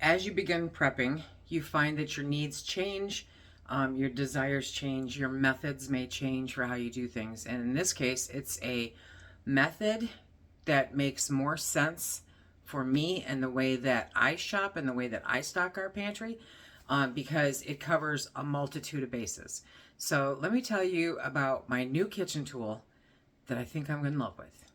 as you begin prepping, you find that your needs change, your desires change, your methods may change for how you do things. And in this case, it's a method that makes more sense for me and the way that I shop and the way that I stock our pantry, because it covers a multitude of bases. So let me tell you about my new kitchen tool that I think I'm in love with.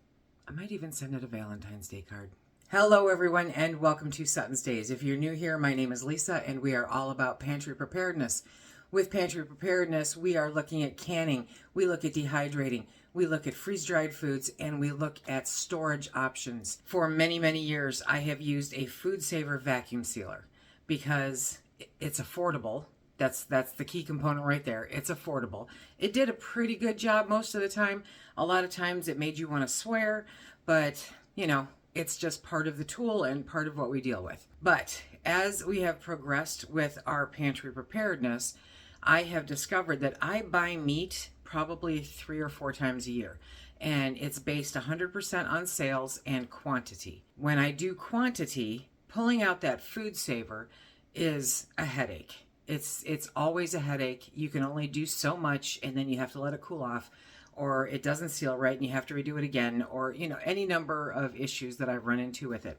I might even send it a Valentine's Day card. Hello everyone and welcome to SuttonsDaze. If you're new here, my name is Lisa and we are all about pantry preparedness. With pantry preparedness, we are looking at canning, we look at dehydrating, we look at freeze-dried foods, and we look at storage options. For many, many years, I have used a Food Saver vacuum sealer because it's affordable. That's the key component right there. It's affordable. It did a pretty good job most of the time. A lot of times it made you want to swear, but you know, it's just part of the tool and part of what we deal with. But as we have progressed with our pantry preparedness, I have discovered that I buy meat probably 3 or 4 times a year. And it's based 100% on sales and quantity. When I do quantity, pulling out that Food Saver is a headache. It's always a headache. You can only do so much and then you have to let it cool off, or it doesn't seal right and you have to redo it again, or you know, any number of issues that I've run into with it.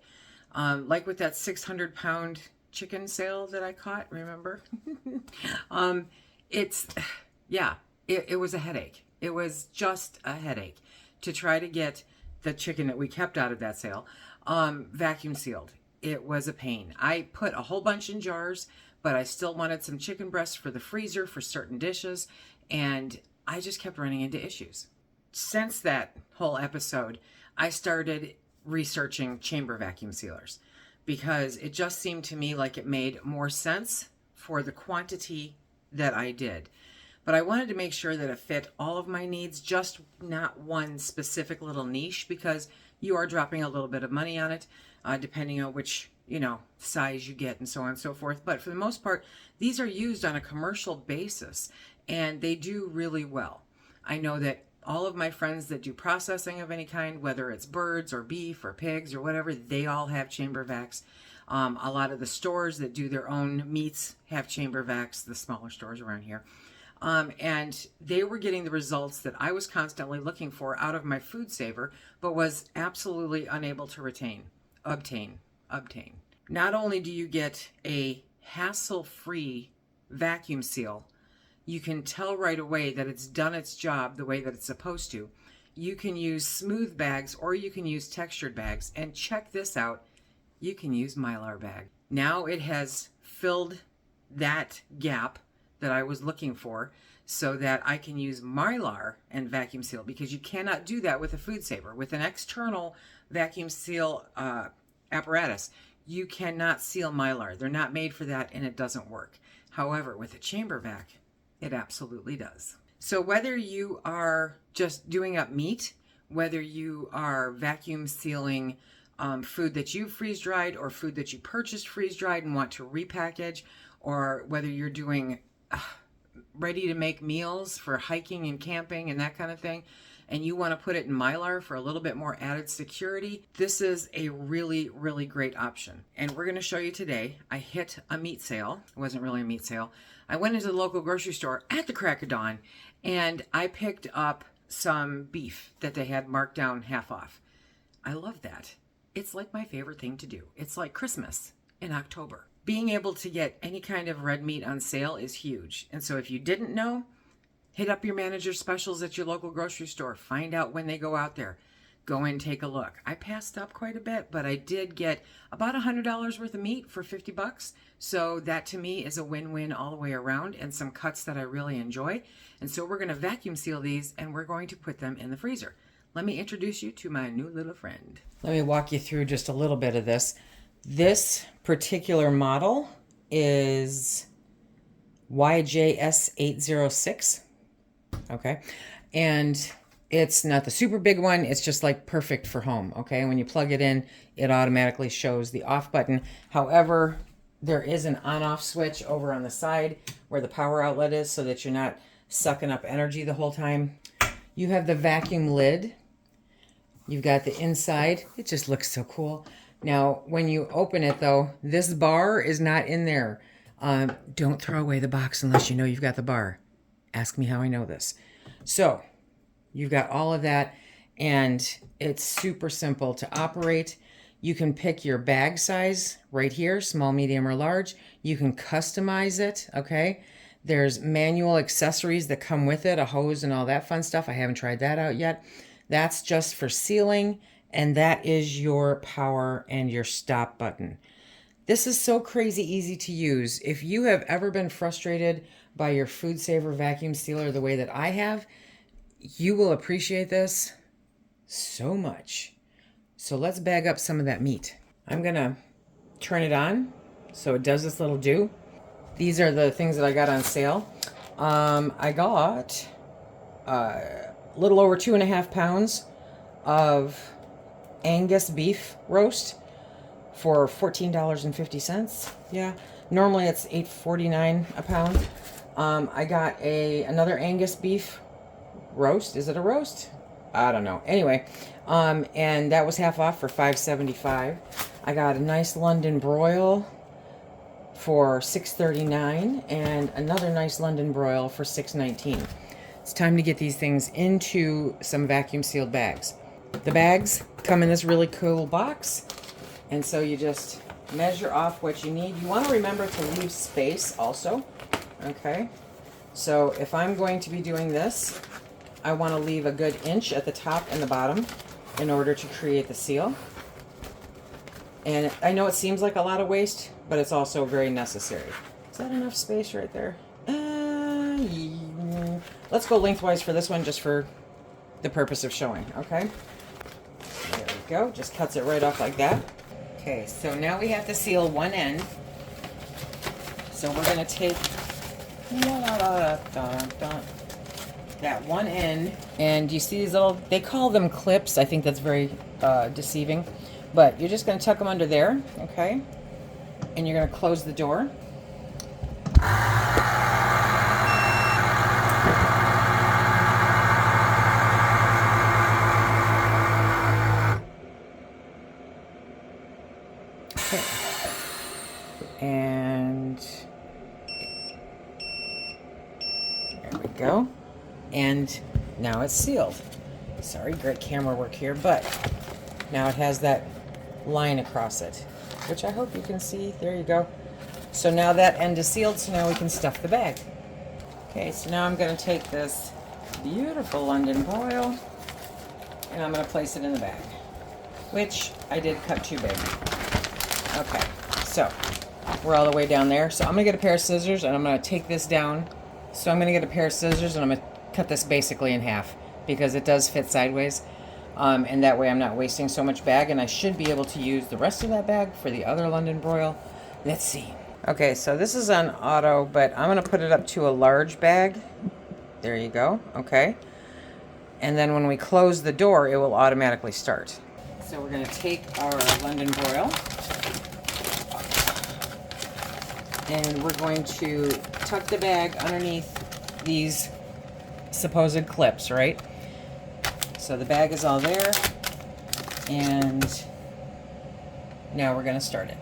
Like with that 600-pound chicken sale that I caught, remember? It was a headache. It was just a headache to try to get the chicken that we kept out of that sale vacuum sealed. It was a pain. I put a whole bunch in jars, but I still wanted some chicken breasts for the freezer for certain dishes, and I just kept running into issues. Since that whole episode, I started researching chamber vacuum sealers because it just seemed to me like it made more sense for the quantity that I did. But I wanted to make sure that it fit all of my needs, just not one specific little niche, because you are dropping a little bit of money on it, depending on which, size you get and so on and so forth. But for the most part, these are used on a commercial basis and they do really well. I know that all of my friends that do processing of any kind, whether it's birds or beef or pigs or whatever, they all have chamber vacs. A lot of the stores that do their own meats have chamber vacs, the smaller stores around here. And they were getting the results that I was constantly looking for out of my Food Saver, but was absolutely unable to obtain. Not only do you get a hassle-free vacuum seal, you can tell right away that it's done its job the way that it's supposed to. You can use smooth bags or you can use textured bags. And check this out, you can use Mylar bag. Now it has filled that gap that I was looking for so that I can use Mylar and vacuum seal, because you cannot do that with a Food Saver. With an external vacuum seal apparatus, you cannot seal Mylar. They're not made for that and it doesn't work. However, with a chamber vac, it absolutely does. So whether you are just doing up meat, whether you are vacuum sealing food that you freeze dried or food that you purchased freeze dried and want to repackage, or whether you're doing ready to make meals for hiking and camping and that kind of thing, and you want to put it in Mylar for a little bit more added security, this is a really, really great option. And we're going to show you today. I hit a meat sale. It wasn't really a meat sale. I went into the local grocery store at the crack of dawn and I picked up some beef that they had marked down half off. I love that. It's like my favorite thing to do. It's like Christmas in October. Being able to get any kind of red meat on sale is huge. And so if you didn't know, hit up your manager specials at your local grocery store. Find out when they go out there. Go and take a look. I passed up quite a bit, but I did get about $100 worth of meat for $50. So that to me is a win-win all the way around, and some cuts that I really enjoy. And so we're going to vacuum seal these and we're going to put them in the freezer. Let me introduce you to my new little friend. Let me walk you through just a little bit of this. This particular model is YJS806. Okay. And it's not the super big one. It's just like perfect for home. Okay. When you plug it in, it automatically shows the off button. However, there is an on-off switch over on the side where the power outlet is, so that you're not sucking up energy the whole time. You have the vacuum lid. You've got the inside. It just looks so cool. Now, when you open it though, this bar is not in there. Don't throw away the box unless you know you've got the bar. Ask me how I know this. So, you've got all of that, and it's super simple to operate. You can pick your bag size right here, small, medium, or large. You can customize it, okay? There's manual accessories that come with it, a hose and all that fun stuff. I haven't tried that out yet. That's just for sealing, and that is your power and your stop button. This is so crazy easy to use. If you have ever been frustrated by your Food Saver vacuum sealer the way that I have, you will appreciate this so much. So let's bag up some of that meat. I'm gonna turn it on so it does this little do. These are the things that I got on sale. I got a little over 2.5 pounds of Angus beef roast for $14.50. Yeah, normally it's $8.49 a pound. I got another Angus beef roast. Is it a roast? I don't know. Anyway, and that was half off for $5.75. I got a nice London broil for $6.39 and another nice London broil for $6.19. It's time to get these things into some vacuum sealed bags. The bags come in this really cool box, and so you just measure off what you need. You want to remember to leave space also, okay? So if I'm going to be doing this, I want to leave a good inch at the top and the bottom in order to create the seal. And I know it seems like a lot of waste, but it's also very necessary. Is that enough space right there? Yeah. Let's go lengthwise for this one just for the purpose of showing, okay? There we go. Just cuts it right off like that. Okay, so now we have to seal one end. So we're going to take that one end, and you see these little, they call them clips. I think that's very deceiving, but you're just going to tuck them under there, okay? And you're going to close the door. Okay. And there we go. And now it's sealed. Sorry, great camera work here, but now it has that line across it, which I hope you can see. There you go. So now that end is sealed, so now we can stuff the bag. Okay, so now I'm going to take this beautiful London broil and I'm going to place it in the bag, which I did cut too big. Okay, so we're all the way down there. So I'm going to get a pair of scissors and I'm going to take this down. So I'm going to get a pair of scissors and I'm going to cut this basically in half because it does fit sideways. And that way I'm not wasting so much bag, and I should be able to use the rest of that bag for the other London broil. Let's see. Okay, so this is on auto, but I'm going to put it up to a large bag. There you go. Okay. And then when we close the door, it will automatically start. So we're going to take our London broil and we're going to tuck the bag underneath these supposed clips, right? So the bag is all there, and now we're going to start it.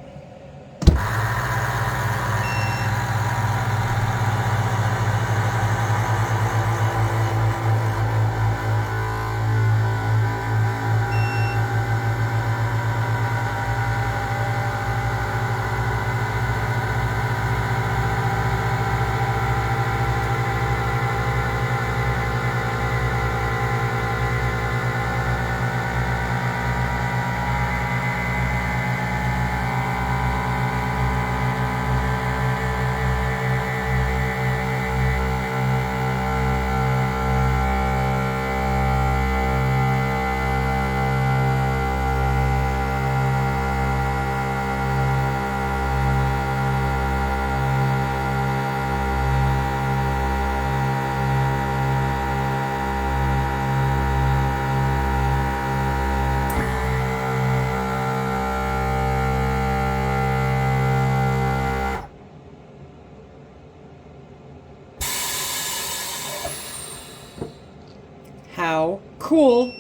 How cool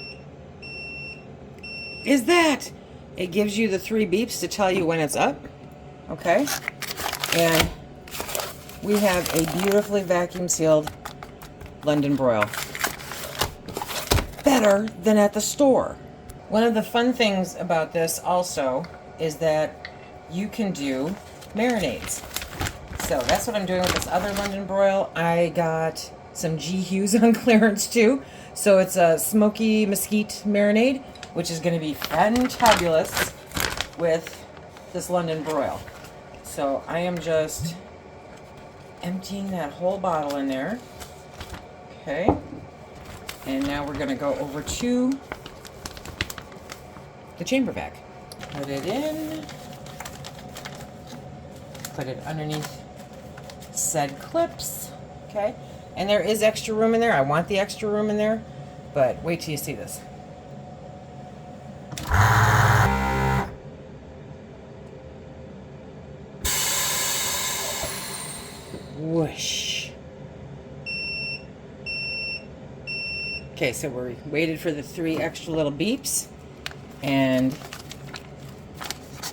is that? It gives you the 3 beeps to tell you when it's up. Okay. And we have a beautifully vacuum sealed London broil. Better than at the store. One of the fun things about this also is that you can do marinades. So that's what I'm doing with this other London broil. I got some G Hues on clearance too. So it's a smoky mesquite marinade, which is going to be fantabulous with this London broil. So I am just emptying that whole bottle in there. Okay. And now we're going to go over to the chamber bag. Put it in. Put it underneath said clips. Okay. And there is extra room in there. I want the extra room in there. But wait till you see this. Whoosh. Okay, so we waited for the 3 extra little beeps, and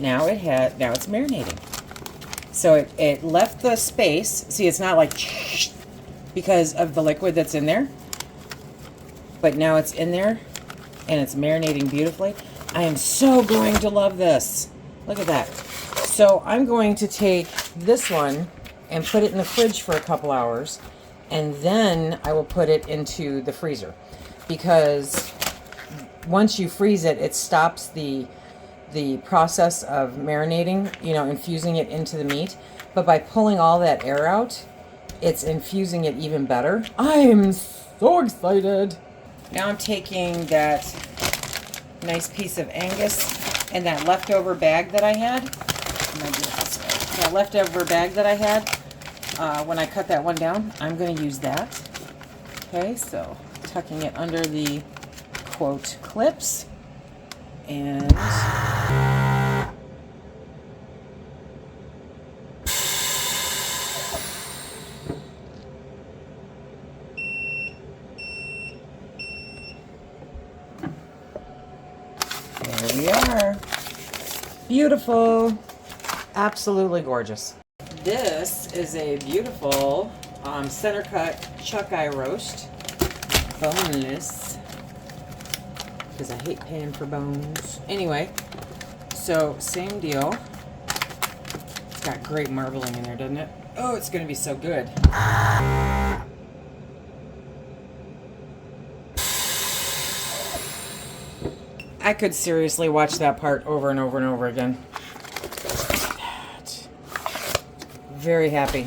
now it's marinating. So it left the space. See, it's not like because of the liquid that's in there, but now it's in there and it's marinating beautifully. I am so going to love this. Look at that. So I'm going to take this one and put it in the fridge for a couple hours, and then I will put it into the freezer, because once you freeze it, it stops the process of marinating, infusing it into the meat. But by pulling all that air out, it's infusing it even better. I am so excited. Now I'm taking that nice piece of Angus and that leftover bag that I had. That leftover bag that I had when I cut that one down, I'm going to use that. Okay, so tucking it under the quote clips, and there we are. Beautiful. Absolutely gorgeous. This is a beautiful center cut chuck eye roast. Boneless. Because I hate paying for bones. Anyway, so same deal. It's got great marbling in there, doesn't it? Oh, it's going to be so good. I could seriously watch that part over and over and over again. Very happy.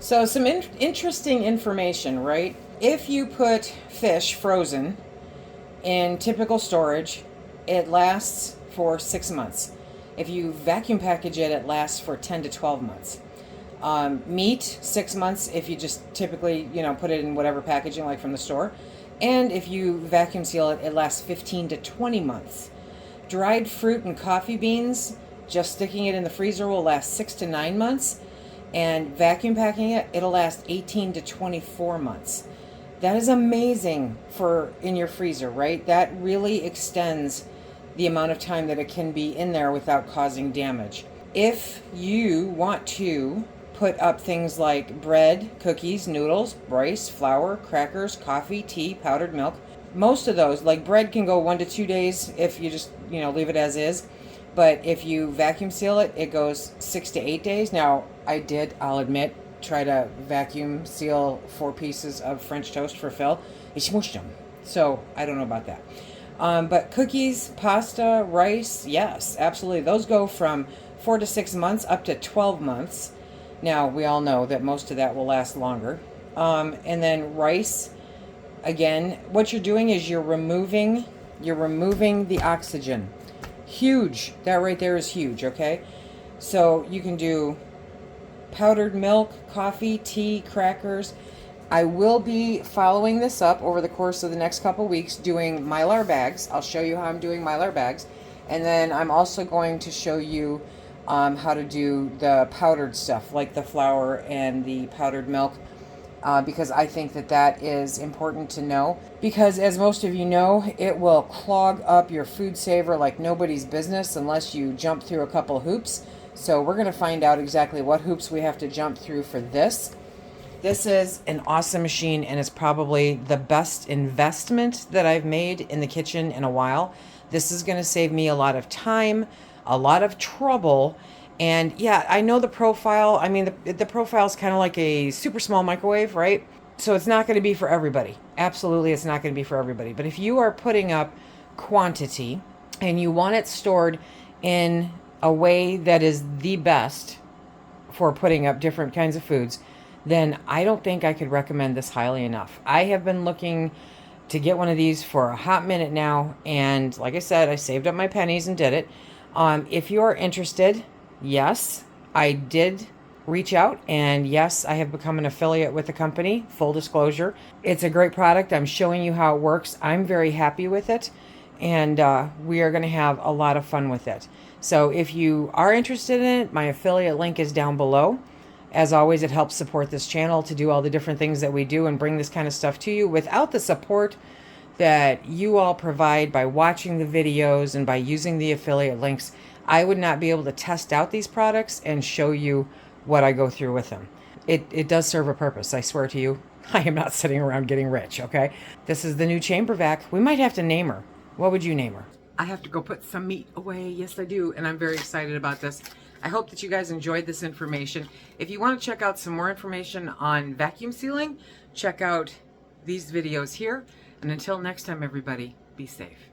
So some interesting information, right? If you put fish frozen in typical storage, it lasts for 6 months. If you vacuum package it, it lasts for 10 to 12 months. Meat, 6 months if you just typically, put it in whatever packaging like from the store. And if you vacuum seal it, it lasts 15 to 20 months. Dried fruit and coffee beans, just sticking it in the freezer will last 6 to 9 months. And vacuum packing it, it'll last 18 to 24 months. That is amazing for in your freezer, right? That really extends the amount of time that it can be in there without causing damage. If you want to put up things like bread, cookies, noodles, rice, flour, crackers, coffee, tea, powdered milk, most of those, like bread can go 1 to 2 days if you just, leave it as is. But if you vacuum seal it, it goes 6 to 8 days. Now, I'll admit, try to vacuum seal 4 pieces of French toast for Phil. He smooshed them. So, I don't know about that. But cookies, pasta, rice, yes, absolutely. Those go from 4 to 6 months up to 12 months. Now, we all know that most of that will last longer. And then rice, again, what you're doing is you're removing the oxygen. Huge. That right there is huge, okay? So you can do powdered milk, coffee, tea, crackers. I will be following this up over the course of the next couple weeks doing Mylar bags. I'll show you how I'm doing Mylar bags. And then I'm also going to show you how to do the powdered stuff, like the flour and the powdered milk. because I think that that is important to know. Because as most of you know, it will clog up your food saver like nobody's business unless you jump through a couple hoops. So we're going to find out exactly what hoops we have to jump through for this. This is an awesome machine, and it's probably the best investment that I've made in the kitchen in a while. This is going to save me a lot of time, a lot of trouble. And yeah, I know the profile. I mean, the profile is kind of like a super small microwave, right? So it's not going to be for everybody. Absolutely, it's not going to be for everybody. But if you are putting up quantity and you want it stored in a way that is the best for putting up different kinds of foods, then I don't think I could recommend this highly enough. I have been looking to get one of these for a hot minute now, and like I said, I saved up my pennies and did it. If you're interested, yes, I did reach out, and yes, I have become an affiliate with the company. Full disclosure, it's a great product. I'm showing you how it works. I'm very happy with it, and we are going to have a lot of fun with it. So if you are interested in it, my affiliate link is down below. As always, it helps support this channel to do all the different things that we do and bring this kind of stuff to you. Without the support that you all provide by watching the videos and by using the affiliate links, I would not be able to test out these products and show you what I go through with them. It does serve a purpose, I swear to you. I am not sitting around getting rich, okay? This is the new chamber vac. We might have to name her. What would you name her? I have to go put some meat away. Yes, I do. And I'm very excited about this. I hope that you guys enjoyed this information. If you want to check out some more information on vacuum sealing, check out these videos here. And until next time, everybody, be safe.